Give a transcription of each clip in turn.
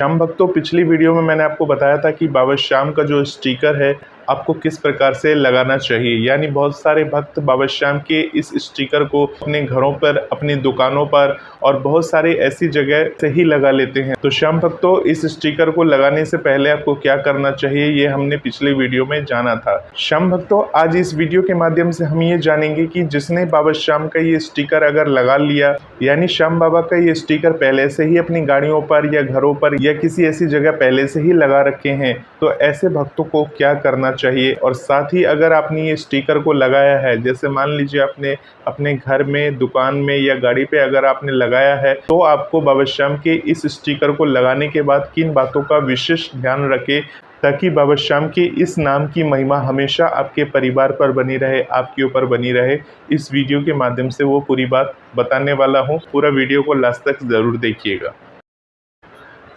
श्याम भक्तों, पिछली वीडियो में मैंने आपको बताया था कि बाबा श्याम का जो स्टिकर है आपको किस प्रकार से लगाना चाहिए। यानी बहुत सारे भक्त बाबा श्याम के इस स्टिकर को अपने घरों पर, अपनी दुकानों पर और बहुत सारे ऐसी जगह से ही लगा लेते हैं। तो श्याम भक्तों, इस स्टिकर को लगाने से पहले आपको क्या करना चाहिए ये हमने पिछले वीडियो में जाना था। श्याम भक्तों, आज इस वीडियो के माध्यम से हम ये जानेंगे कि जिसने बाबा श्याम का ये स्टिकर अगर लगा लिया, यानी श्याम बाबा का ये स्टिकर पहले से ही अपनी गाड़ियों पर या घरों पर या किसी ऐसी जगह पहले से ही लगा रखे हैं, तो ऐसे भक्तों को क्या करना चाहिए। और साथ ही अगर आपने ये स्टिकर को लगाया है, जैसे मान लीजिए आपने अपने घर में, दुकान में या गाड़ी पे अगर आपने लगाया है, तो आपको बाबा श्याम के इस स्टिकर को लगाने के बाद किन बातों का विशेष ध्यान रखें ताकि बाबा श्याम के इस नाम की महिमा हमेशा आपके परिवार पर बनी रहे, आपके ऊपर बनी रहे। इस वीडियो के माध्यम से वो पूरी बात बताने वाला हूँ। पूरा वीडियो को लास्ट तक जरूर देखिएगा।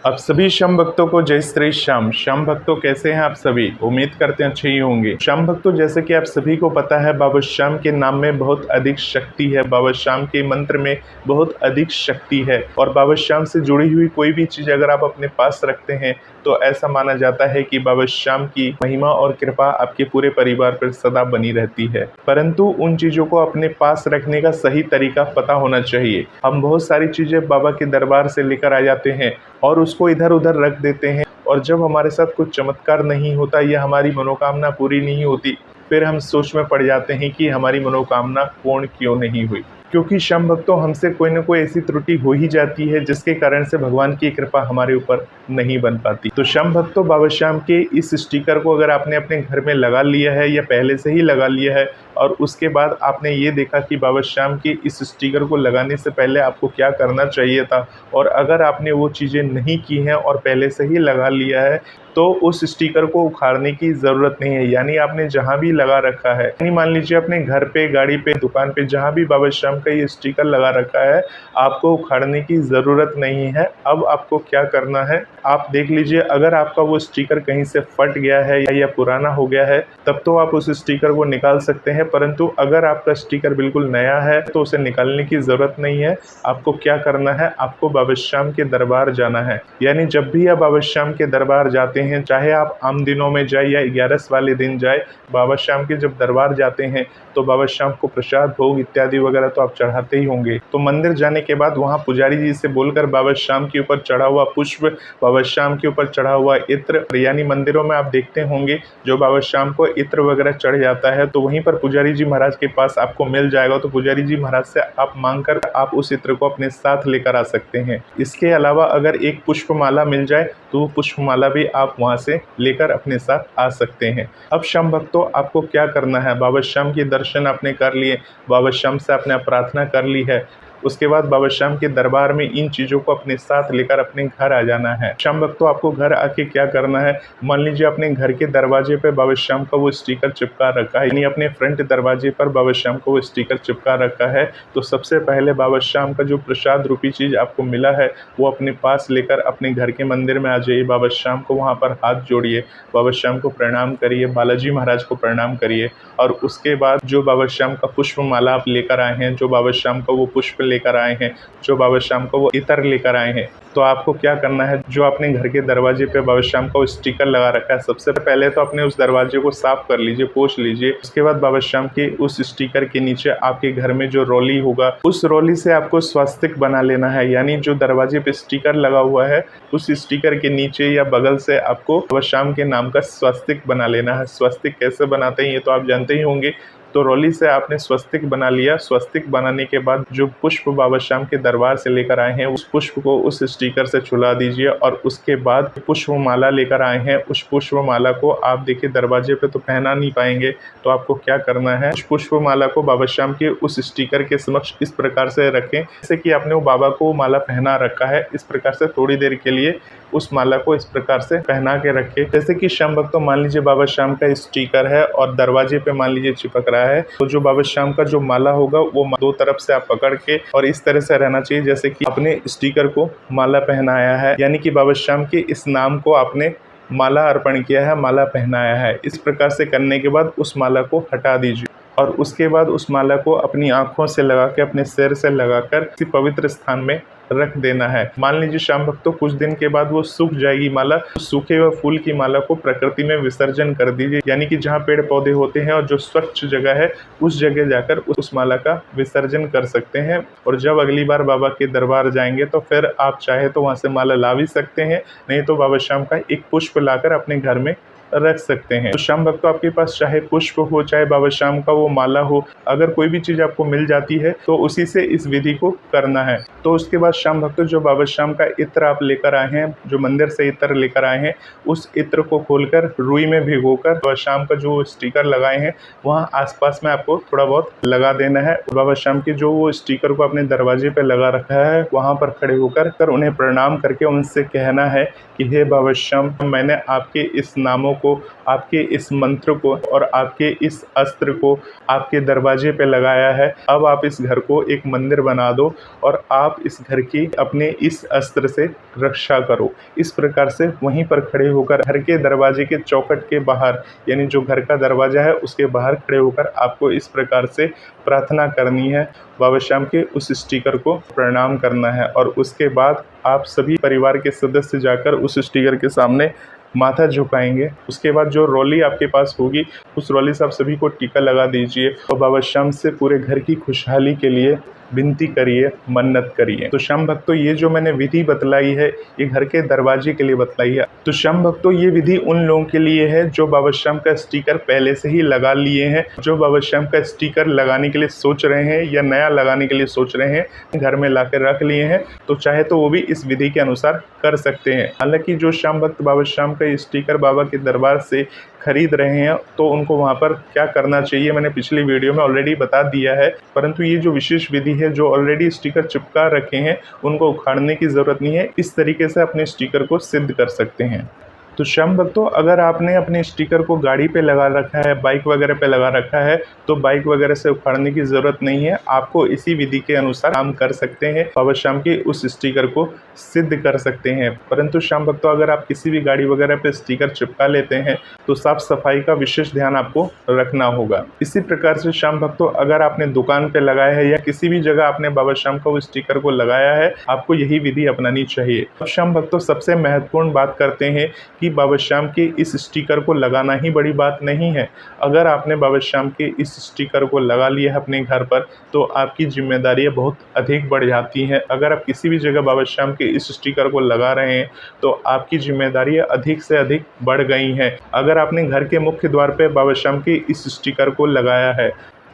आप सभी श्याम भक्तों को जय श्री श्याम। श्याम भक्तों, कैसे हैं आप सभी? उम्मीद करते हैं अच्छे ही होंगे। श्याम भक्तों, जैसे कि आप सभी को पता है, बाबा श्याम के नाम में बहुत अधिक शक्ति है, बाबा श्याम के मंत्र में बहुत अधिक शक्ति है। और बाबा श्याम से जुड़ी हुई कोई भी चीज़ अगर आप अपने पास रखते हैं तो ऐसा माना जाता है कि बाबा श्याम की महिमा और कृपा आपके पूरे परिवार पर सदा बनी रहती है। परंतु उन चीज़ों को अपने पास रखने का सही तरीका पता होना चाहिए। हम बहुत सारी चीज़ें बाबा के दरबार से लेकर आ जाते हैं और उसको इधर उधर रख देते हैं, और जब हमारे साथ कुछ चमत्कार नहीं होता या हमारी मनोकामना पूरी नहीं होती, फिर हम सोच में पड़ जाते हैं कि हमारी मनोकामना पूर्ण क्यों नहीं हुई। क्योंकि श्याम भक्तों, हमसे कोई ना कोई ऐसी त्रुटि हो ही जाती है जिसके कारण से भगवान की कृपा हमारे ऊपर नहीं बन पाती। तो श्याम भक्तों, बाबा श्याम के इस स्टिकर को अगर आपने अपने घर में लगा लिया है या पहले से ही लगा लिया है, और उसके बाद आपने ये देखा कि बाबा श्याम के इस स्टिकर को लगाने से पहले आपको क्या करना चाहिए था, और अगर आपने वो चीज़ें नहीं की हैं और पहले से ही लगा लिया है, तो उस स्टिकर को उखाड़ने की ज़रूरत नहीं है। यानी आपने जहाँ भी लगा रखा है, यानी मान लीजिए अपने घर पे, गाड़ी पे, दुकान पे, जहाँ भी बाबा श्याम का ये स्टिकर लगा रखा है, आपको उखाड़ने की ज़रूरत नहीं है। अब आपको क्या करना है, आप देख लीजिए, अगर आपका वो स्टिकर कहीं से फट गया है या पुराना हो गया है, तब तो आप उस स्टिकर को निकाल सकते हैं। परंतु अगर आपका स्टिकर बिल्कुल नया है तो उसे निकालने की ज़रूरत नहीं है। आपको क्या करना है, आपको बाबा श्याम के दरबार जाना है। यानी जब भी आप बाबा श्याम के दरबार जाते हैं, चाहे आप आम दिनों में जाए या 11 वाले दिन जाए, बाबा श्याम के जब दरबार जाते हैं तो बाबा श्याम को प्रसाद, भोग इत्यादि वगैरह तो आप चढ़ाते ही होंगे। तो मंदिर जाने के बाद वहाँ पुजारी जी से बोलकर बाबा श्याम के ऊपर चढ़ा हुआ पुष्प, बाबा श्याम के ऊपर चढ़ा हुआ इत्र, यानी मंदिरों में आप देखते होंगे जो बाबा श्याम को इत्र वगैरह चढ़ जाता है, तो वहीं पर पुजारी जी महाराज के पास आपको मिल जाएगा। तो पुजारी जी महाराज से आप मांगकर आप उस इत्र को अपने साथ लेकर आ सकते हैं। इसके अलावा अगर एक पुष्पमाला मिल जाए तो वो पुष्पमाला भी आप वहाँ से लेकर अपने साथ आ सकते हैं। अब श्याम भक्तों, आपको क्या करना है, बाबा श्याम के दर्शन आपने कर लिए, बाबा श्याम से आपने प्रार्थना कर ली है, उसके बाद बाबा श्याम के दरबार में इन चीज़ों को अपने साथ लेकर अपने घर आ जाना है। श्याम भक्तों, आपको घर आके क्या करना है, मान लीजिए अपने घर के दरवाजे पे बाबा श्याम का वो स्टिकर चिपका रखा है, यानी अपने फ्रंट दरवाजे पर बाबा श्याम का वो स्टिकर चिपका रखा है, तो सबसे पहले बाबा श्याम का जो प्रसाद रूपी चीज़ आपको मिला है वो अपने पास लेकर अपने घर के मंदिर में आ जाइए। बाबा श्याम को वहाँ पर हाथ जोड़िए, बाबा श्याम को प्रणाम करिए, बालाजी महाराज को प्रणाम करिए, और उसके बाद जो बाबा श्याम का पुष्पमाला आप लेकर आए हैं, जो बाबा श्याम का वो पुष्प लेकर आए हैं, जो बाबा श्याम को वो इत्र लेकर आए हैं, तो आपको क्या करना है, जो अपने घर के दरवाजे पे बाबा श्याम का वो स्टिकर लगा रखा है, सबसे पहले तो अपने उस दरवाजे को साफ कर लीजिए, पोंछ लीजिए। उसके बाद बाबा श्याम के उस स्टिकर के नीचे आपके घर में जो रोली होगा, उस रोली से आपको स्वस्तिक बना लेना है। यानी जो दरवाजे पे स्टिकर लगा हुआ है, उस स्टिकर के नीचे या बगल से आपको बाबा श्याम के नाम का स्वस्तिक बना लेना है। स्वस्तिक कैसे बनाते हैं ये तो आप जानते ही होंगे। तो रोली से आपने स्वस्तिक बना लिया। स्वस्तिक बनाने के बाद जो पुष्प बाबा श्याम के दरबार से लेकर आए हैं, उस पुष्प को उस स्टिकर से छुला दीजिए, और उसके बाद पुष्पमाला लेकर आए हैं, उस पुष्पमाला को आप देखिए दरवाजे पे तो पहना नहीं पाएंगे, तो आपको क्या करना है, उस पुष्पमाला को बाबा श्याम के उस स्टिकर के समक्ष इस प्रकार से रखें जैसे कि आपने वो बाबा को माला पहना रखा है। इस प्रकार से थोड़ी देर के लिए उस माला को इस प्रकार से पहना के रखे। जैसे कि श्याम भक्तों, मान लीजिए बाबा श्याम का स्टिकर है और दरवाजे पे मान लीजिए चिपक रहा है, तो जो बाबा श्याम का जो माला होगा वो दो तरफ से आप पकड़ के और इस तरह से रहना चाहिए जैसे कि आपने स्टिकर को माला पहनाया है, यानी कि बाबा श्याम के इस नाम को आपने माला अर्पण किया है, माला पहनाया है। इस प्रकार से करने के बाद उस माला को हटा दीजिए और उसके बाद उस माला को अपनी आँखों से लगा के, अपने सिर से लगाकर किसी पवित्र स्थान में रख देना है। मान लीजिए शाम भक्तों कुछ दिन के बाद वो सूख जाएगी माला, तो सूखे हुए फूल की माला को प्रकृति में विसर्जन कर दीजिए, यानी कि जहाँ पेड़ पौधे होते हैं और जो स्वच्छ जगह है उस जगह जाकर उस माला का विसर्जन कर सकते हैं। और जब अगली बार बाबा के दरबार जाएंगे तो फिर आप चाहे तो वहाँ से माला ला भी सकते हैं, नहीं तो बाबा श्याम का एक पुष्प लाकर अपने घर में रख सकते हैं। तो श्याम भक्तों आपके पास चाहे पुष्प हो चाहे बाबा श्याम का वो माला हो, अगर कोई भी चीज आपको मिल जाती है तो उसी से इस विधि को करना है। तो उसके बाद श्याम भक्तों जो बाबा श्याम का इत्र आप लेकर आए हैं, जो मंदिर से इत्र लेकर आए हैं, उस इत्र को खोलकर रुई में भिगोकर बाबा श्याम का जो स्टिकर लगाए हैं वहाँ आसपास में आपको थोड़ा बहुत लगा देना है। बाबा श्याम के जो वो स्टिकर को अपने दरवाजे पे लगा रखा है वहाँ पर खड़े होकर उन्हें प्रणाम करके उनसे कहना है कि हे बाबा श्याम, मैंने आपके इस नामों को, आपके इस मंत्र को और आपके इस अस्त्र को आपके दरवाजे पे लगाया है। अब आप इस घर को एक मंदिर बना दो और आप इस घर की अपने इस अस्त्र से रक्षा करो। इस प्रकार से वहीं पर खड़े होकर घर के दरवाजे के चौखट के बाहर, यानी जो घर का दरवाजा है उसके बाहर खड़े होकर आपको इस प्रकार से प्रार्थना करनी है, बाबा श्याम के उस स्टिकर को प्रणाम करना है। और उसके बाद आप सभी परिवार के सदस्य जाकर उस स्टिकर के सामने माथा झुकाएंगे। उसके बाद जो रौली आपके पास होगी उस रौली से आप सभी को टीका लगा दीजिए और बाबा श्याम से पूरे घर की खुशहाली के लिए विनती करिए, मन्नत करिए। तो श्याम भक्तों ये जो मैंने विधि बतलाई है ये घर के दरवाजे के लिए बतलाई है। तो श्याम भक्तों ये विधि उन लोगों के लिए है जो बाबा श्याम का स्टिकर पहले से ही लगा लिए हैं, जो बाबा श्याम का स्टिकर लगाने के लिए सोच रहे हैं या नया लगाने के लिए सोच रहे हैं, घर में लाकर रख लिए हैं, तो चाहे तो वो भी इस विधि के अनुसार कर सकते हैं। हालांकि जो श्याम भक्त बाबा श्याम का स्टिकर बाबा के दरबार से खरीद रहे हैं तो उनको वहाँ पर क्या करना चाहिए मैंने पिछली वीडियो में ऑलरेडी बता दिया है, परंतु ये जो विशेष विधि है, जो ऑलरेडी स्टिकर चिपका रखे हैं उनको उखाड़ने की ज़रूरत नहीं है। इस तरीके से अपने स्टिकर को सिद्ध कर सकते हैं। तो श्याम भक्तों अगर आपने अपने स्टिकर को गाड़ी पे लगा रखा है, बाइक वगैरह पे लगा रखा है, तो बाइक वगैरह से उखाड़ने की ज़रूरत नहीं है। आपको इसी विधि के अनुसार काम कर सकते हैं, बाबा श्याम के उस स्टिकर को सिद्ध कर सकते हैं। परंतु श्याम भक्तों अगर आप किसी भी गाड़ी वगैरह पे स्टिकर चिपका लेते हैं तो साफ सफाई का विशेष ध्यान आपको रखना होगा। इसी प्रकार से श्याम भक्तों अगर आपने दुकान पे लगाया है या किसी भी जगह आपने बाबा श्याम का वो स्टिकर को लगाया है, आपको यही विधि अपनानी चाहिए। अब श्याम भक्तों सबसे महत्वपूर्ण बात करते हैं कि बाबा श्याम के इस स्टिकर को लगाना ही बड़ी बात नहीं है। अगर आपने बाबा श्याम के इस स्टिकर को लगा लिया है अपने घर पर तो आपकी जिम्मेदारियां बहुत अधिक बढ़ जाती हैं। अगर आप किसी भी जगह बाबा श्याम के इस स्टिकर को लगा रहे हैं तो आपकी जिम्मेदारियां अधिक से अधिक बढ़ गई हैं। अगर आपने घर के मुख्य द्वार पर बाबा श्याम के इस स्टिकर को लगाया है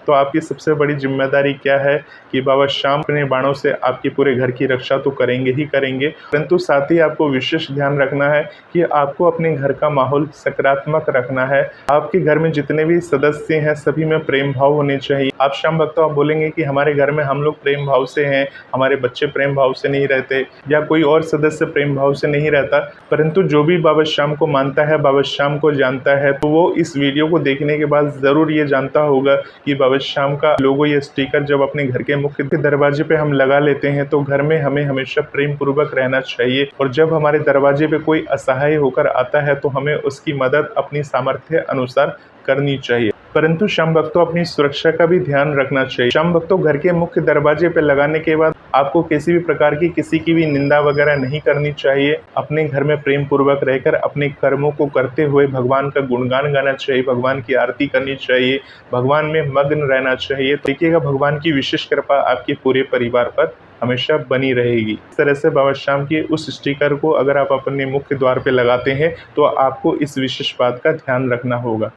तो आपकी सबसे बड़ी जिम्मेदारी क्या है कि बाबा श्याम अपने बाणों से आपके पूरे घर की रक्षा तो करेंगे ही करेंगे, परंतु साथ ही आपको विशेष ध्यान रखना है कि आपको अपने घर का माहौल सकारात्मक रखना है। आपके घर में जितने भी सदस्य हैं सभी में प्रेम भाव होने चाहिए। आप श्याम भक्तों आप बोलेंगे कि हमारे घर में हम लोग प्रेम भाव से हैं, हमारे बच्चे प्रेम भाव से नहीं रहते या कोई और सदस्य प्रेम भाव से नहीं रहता, परंतु जो भी बाबा श्याम को मानता है, बाबा श्याम को जानता है, तो वो इस वीडियो को देखने के बाद ज़रूर ये जानता होगा कि बाबा श्याम का लोगो या स्टिकर जब अपने घर के मुख्य दरवाजे पे हम लगा लेते हैं तो घर में हमें हमेशा प्रेम पूर्वक रहना चाहिए। और जब हमारे दरवाजे पे कोई असहाय होकर आता है तो हमें उसकी मदद अपनी सामर्थ्य अनुसार करनी चाहिए। परंतु श्याम भक्तों अपनी सुरक्षा का भी ध्यान रखना चाहिए। श्याम भक्तों घर के मुख्य दरवाजे पे लगाने के बाद आपको किसी भी प्रकार की किसी की भी निंदा वगैरह नहीं करनी चाहिए। अपने घर में प्रेम पूर्वक रहकर अपने कर्मों को करते हुए भगवान का गुणगान गाना चाहिए, भगवान की आरती करनी चाहिए, भगवान में मग्न रहना चाहिए। देखिएगा भगवान की विशेष कृपा आपके पूरे परिवार पर हमेशा बनी रहेगी। इस तरह से बाबा श्याम के उस स्टिकर को अगर आप अपने मुख्य द्वार पे लगाते हैं तो आपको इस विशेष बात का ध्यान रखना होगा।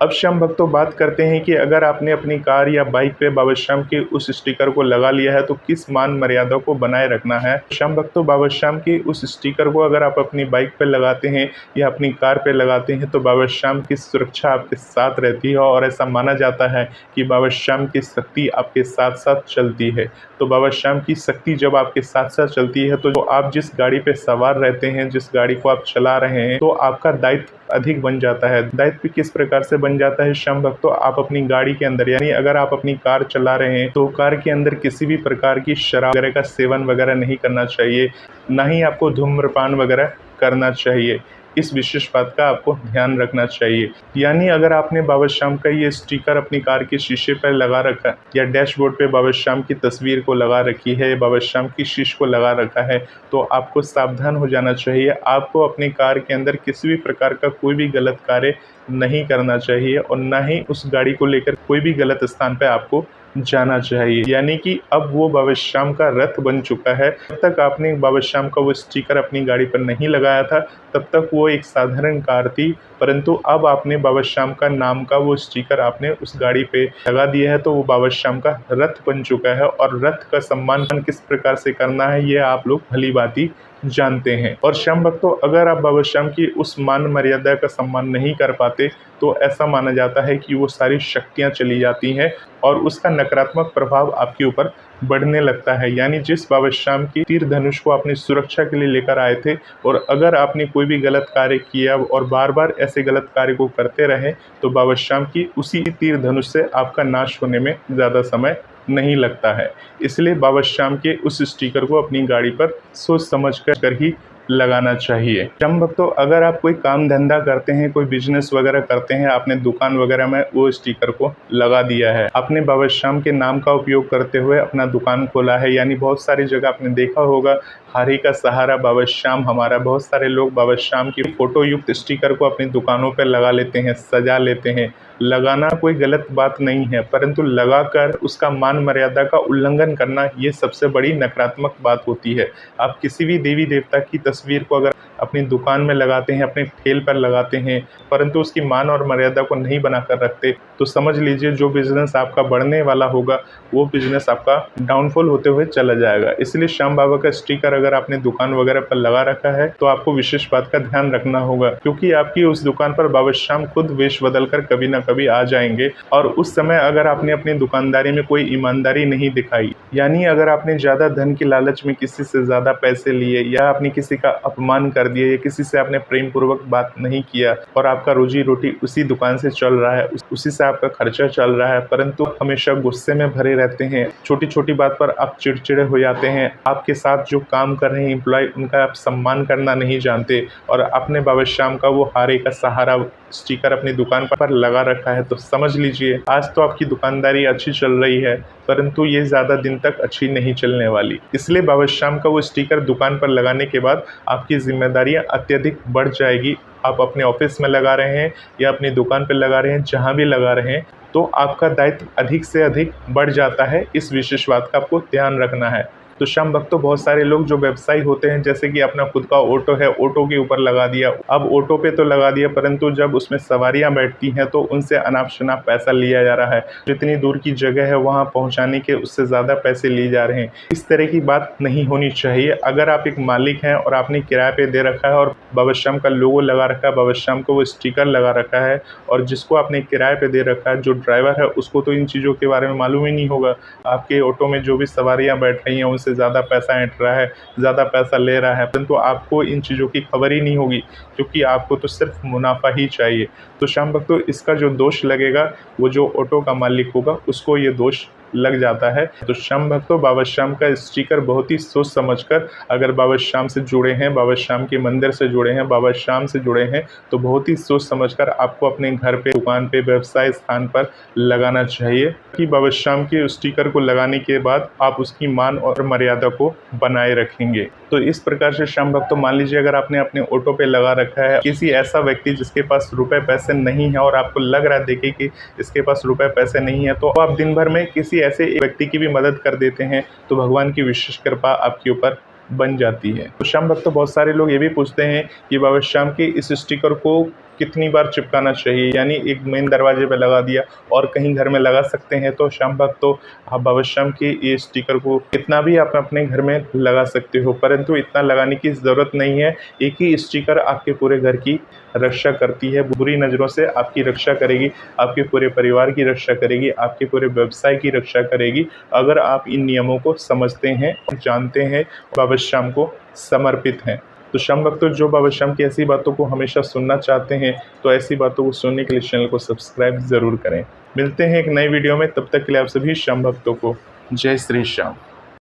अब श्याम भक्तों बात करते हैं कि अगर आपने अपनी कार या बाइक पे बाबा श्याम के उस स्टिकर को लगा लिया है तो किस मान मर्यादा को बनाए रखना है। श्याम भक्तों बाबा श्याम के उस स्टिकर को अगर आप अपनी बाइक पे लगाते हैं या अपनी कार पे लगाते हैं तो बाबा श्याम की सुरक्षा आपके साथ रहती है और ऐसा माना जाता है कि बाबा श्याम की शक्ति आपके साथ साथ चलती है। तो बाबा श्याम की शक्ति जब आपके साथ साथ चलती है तो आप जिस गाड़ी पे सवार रहते हैं, जिस गाड़ी को आप चला रहे हैं, तो आपका दायित्व अधिक बन जाता है। दायित्व किस प्रकार से बन जाता है श्याम भक्तों, आप अपनी गाड़ी के अंदर, यानी अगर आप अपनी कार चला रहे हैं तो कार के अंदर किसी भी प्रकार की शराब वगैरह का सेवन वगैरह नहीं करना चाहिए, ना ही आपको धूम्रपान वगैरह करना चाहिए। इस विशेष बात का आपको ध्यान रखना चाहिए। यानी अगर आपने बाबा श्याम का ये स्टिकर अपनी कार के शीशे पर लगा रखा है या डैशबोर्ड पे बाबा श्याम की तस्वीर को लगा रखी है, बाबा श्याम की शीश को लगा रखा है, तो आपको सावधान हो जाना चाहिए। आपको अपनी कार के अंदर किसी भी प्रकार का कोई भी गलत कार्य नहीं करना चाहिए और ना ही उस गाड़ी को लेकर कोई भी गलत स्थान पे आपको जाना चाहिए। यानी कि अब वो बाबा श्याम का रथ बन चुका है। जब तक आपने बाबा श्याम का वो स्टिकर अपनी गाड़ी पर नहीं लगाया था तब तक वो एक साधारण कार थी, परंतु अब आपने बाबा श्याम का नाम का वो स्टिकर आपने उस गाड़ी पे लगा दिया है, तो वो बाबा श्याम का रथ बन चुका है। और रथ का सम्मान किस प्रकार से करना है ये आप लोग भली भांति जानते हैं। और श्याम भक्तों, अगर आप बाबा श्याम की उस मान मर्यादा का सम्मान नहीं कर पाते तो ऐसा माना जाता है कि वो सारी शक्तियां चली जाती हैं और उसका नकारात्मक प्रभाव आपके ऊपर बढ़ने लगता है। यानी जिस बाबा श्याम की तीर धनुष को अपनी सुरक्षा के लिए लेकर आए थे और अगर आपने कोई भी गलत कार्य किया और बार बार ऐसे गलत कार्य को करते रहे तो बाबा श्याम की उसी तीर धनुष से आपका नाश होने में ज़्यादा समय नहीं लगता है। इसलिए बाबा श्याम के उस स्टिकर को अपनी गाड़ी पर सोच समझ कर ही लगाना चाहिए। श्याम भक्तों, अगर आप कोई काम धंधा करते हैं, कोई बिजनेस वगैरह करते हैं, आपने दुकान वगैरह में वो स्टिकर को लगा दिया है, आपने बाबा श्याम के नाम का उपयोग करते हुए अपना दुकान खोला है, यानी बहुत सारी जगह आपने देखा होगा हारी का सहारा बाबा श्याम हमारा, बहुत सारे लोग बाबा श्याम की फोटो युक्त स्टिकर को अपनी दुकानों पर लगा लेते हैं, सजा लेते हैं। लगाना कोई गलत बात नहीं है, परंतु लगाकर उसका मान मर्यादा का उल्लंघन करना ये सबसे बड़ी नकारात्मक बात होती है। आप किसी भी देवी देवता की तस्वीर को अगर अपनी दुकान में लगाते हैं, अपने ठेल पर लगाते हैं, परंतु उसकी मान और मर्यादा को नहीं बनाकर रखते, तो समझ लीजिए जो बिजनेस आपका बढ़ने वाला होगा वो बिजनेस आपका डाउनफॉल होते हुए चला जाएगा। इसलिए श्याम बाबा का स्टिकर अगर आपने दुकान वगैरह पर लगा रखा है तो आपको विशेष बात का ध्यान रखना होगा, क्योंकि आपकी उस दुकान पर बाबा श्याम खुद वेश बदल कर कभी ना कभी आ जाएंगे। और उस समय अगर आपने अपनी दुकानदारी में कोई ईमानदारी नहीं दिखाई, यानी अगर आपने ज़्यादा धन की लालच में किसी से ज़्यादा पैसे लिए या आपने किसी का अपमान कर दिया या किसी से आपने प्रेम पूर्वक बात नहीं किया और आपका रोजी रोटी उसी दुकान से चल रहा है, उसी से आपका खर्चा चल रहा है, परंतु हमेशा गुस्से में भरे रहते हैं, छोटी छोटी बात पर आप चिड़चिड़े हो जाते हैं, आपके साथ जो काम कर रहे हैं एम्प्लॉय उनका आप सम्मान करना नहीं जानते और आपने बाबा श्याम का वो हारे का सहारा स्टिकर अपनी दुकान पर लगा रखा है, तो समझ लीजिए आज तो आपकी दुकानदारी अच्छी चल रही है, परंतु ये ज़्यादा दिन तक अच्छी नहीं चलने वाली। इसलिए बाबा श्याम का वो स्टिकर दुकान पर लगाने के बाद आपकी जिम्मेदारियां अत्यधिक बढ़ जाएगी। आप अपने ऑफिस में लगा रहे हैं या अपनी दुकान पर लगा रहे हैं, जहाँ भी लगा रहे हैं, तो आपका दायित्व अधिक से अधिक बढ़ जाता है। इस विशेष बात का आपको ध्यान रखना है। तो श्याम भक्तों, बहुत सारे लोग जो व्यवसायी होते हैं, जैसे कि अपना खुद का ऑटो है, ऑटो के ऊपर लगा दिया। अब ऑटो पे तो लगा दिया, परंतु जब उसमें सवारियां बैठती हैं तो उनसे अनाप शनाप पैसा लिया जा रहा है। जितनी दूर की जगह है वहां पहुंचाने के उससे ज़्यादा पैसे लिए जा रहे हैं। इस तरह की बात नहीं होनी चाहिए। अगर आप एक मालिक हैं और आपने किराए पे दे रखा है और बाबा श्याम का लोगो लगा रखा है, बाबा श्याम को वो स्टिकर लगा रखा है और जिसको आपने किराए पे दे रखा है, जो ड्राइवर है उसको तो इन चीज़ों के बारे में मालूम ही नहीं होगा। आपके ऑटो में जो भी सवारियाँ बैठ रही हैं से ज़्यादा पैसा ऐंठ रहा है, ज़्यादा पैसा ले रहा है, परंतु आपको इन चीज़ों की खबर ही नहीं होगी, क्योंकि आपको तो सिर्फ मुनाफा ही चाहिए। तो श्याम भक्तों, इसका जो दोष लगेगा वो जो ऑटो का मालिक होगा उसको ये दोष लग जाता है। तो श्याम भक्तों, बाबा श्याम का स्टिकर बहुत ही सोच समझकर, अगर बाबा श्याम से जुड़े हैं, बाबा श्याम के मंदिर से जुड़े हैं, बाबा श्याम से जुड़े हैं, तो बहुत ही सोच समझकर आपको अपने घर पे, दुकान पे, व्यवसाय स्थान पर लगाना चाहिए कि बाबा श्याम के स्टिकर को लगाने के बाद आप उसकी मान और मर्यादा को बनाए रखेंगे। तो इस प्रकार से श्याम भक्तों, मान लीजिए अगर आपने अपने ऑटो पे लगा रखा है, किसी ऐसा व्यक्ति जिसके पास रुपए पैसे नहीं है और आपको लग रहा है देखिए कि इसके पास रुपए पैसे नहीं है, तो आप दिन भर में किसी ऐसे व्यक्ति की भी मदद कर देते हैं, तो भगवान की विशेष कृपा आपके ऊपर बन जाती है। तो श्याम भक्तों, बहुत सारे लोग ये भी पूछते हैं कि बाबा श्याम के इस स्टिकर को कितनी बार चिपकाना चाहिए, यानी एक मेन दरवाजे पे लगा दिया और कहीं घर में लगा सकते हैं। तो श्याम भक्तों, आप बाबा श्याम के ये स्टिकर को कितना भी आप अपने घर में लगा सकते हो, परंतु इतना लगाने की ज़रूरत नहीं है। एक ही स्टिकर आपके पूरे घर की रक्षा करती है, बुरी नज़रों से आपकी रक्षा करेगी, आपके पूरे परिवार की रक्षा करेगी, आपके पूरे व्यवसाय की रक्षा करेगी, अगर आप इन नियमों को समझते हैं, जानते हैं, बाबा श्याम को समर्पित हैं। तो श्याम भक्तों, जो बाबा श्याम की ऐसी बातों को हमेशा सुनना चाहते हैं, तो ऐसी बातों को सुनने के लिए चैनल को सब्सक्राइब ज़रूर करें। मिलते हैं एक नई वीडियो में, तब तक के लिए आप सभी श्याम भक्तों को जय श्री श्याम।